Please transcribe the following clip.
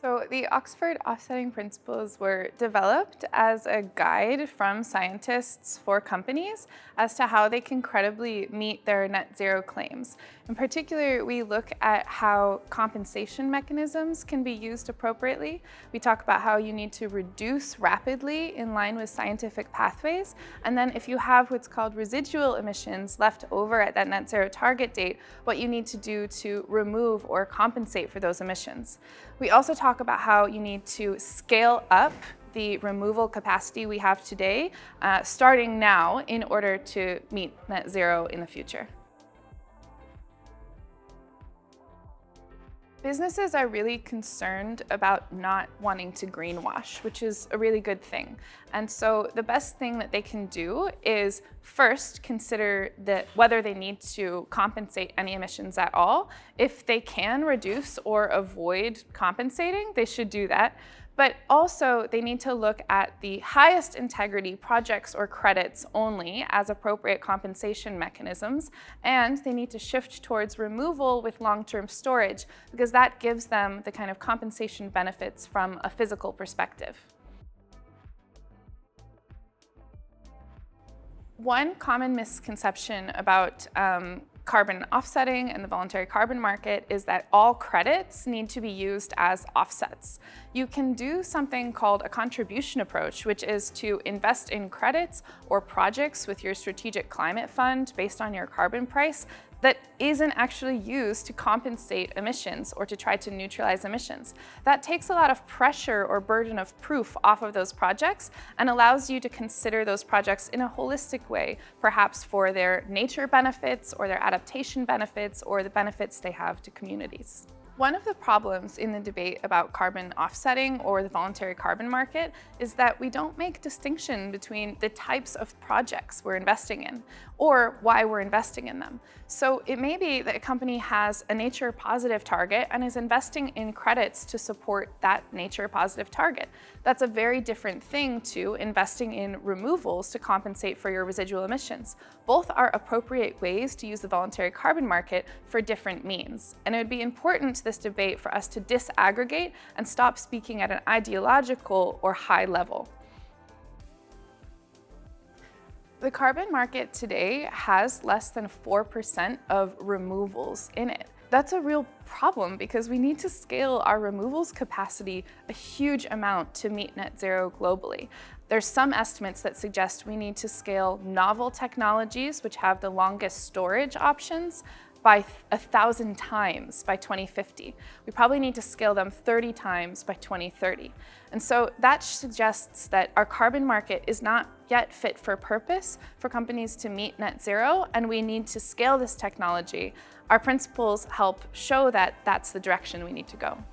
So the Oxford offsetting principles were developed as a guide from scientists for companies as to how they can credibly meet their net zero claims. In particular, we look at how compensation mechanisms can be used appropriately. We talk about how you need to reduce rapidly in line with scientific pathways. And then if you have what's called residual emissions left over at that net zero target date, what you need to do to remove or compensate for those emissions. We also talk about how you need to scale up the removal capacity we have today, starting now, in order to meet net zero in the future. Businesses are really concerned about not wanting to greenwash, which is a really good thing. And so the best thing that they can do is first consider whether they need to compensate any emissions at all. If they can reduce or avoid compensating, they should do that. But also, they need to look at the highest integrity projects or credits only as appropriate compensation mechanisms, and they need to shift towards removal with long-term storage, because that gives them the kind of compensation benefits from a physical perspective. One common misconception about carbon offsetting and the voluntary carbon market is that all credits need to be used as offsets. You can do something called a contribution approach, which is to invest in credits or projects with your strategic climate fund based on your carbon price that isn't actually used to compensate emissions or to try to neutralize emissions. That takes a lot of pressure or burden of proof off of those projects and allows you to consider those projects in a holistic way, perhaps for their nature benefits or their adaptation benefits or the benefits they have to communities. One of the problems in the debate about carbon offsetting or the voluntary carbon market is that we don't make distinction between the types of projects we're investing in or why we're investing in them. So it may be that a company has a nature positive target and is investing in credits to support that nature positive target. That's a very different thing to investing in removals to compensate for your residual emissions. Both are appropriate ways to use the voluntary carbon market for different means. And it would be important to this debate for us to disaggregate and stop speaking at an ideological or high level. The carbon market today has less than 4% of removals in it. That's a real problem because we need to scale our removals capacity a huge amount to meet net zero globally. There's some estimates that suggest we need to scale novel technologies, which have the longest storage options, by 1,000 times by 2050. We probably need to scale them 30 times by 2030. And so that suggests that our carbon market is not yet fit for purpose for companies to meet net zero, and we need to scale this technology. Our principles help show that that's the direction we need to go.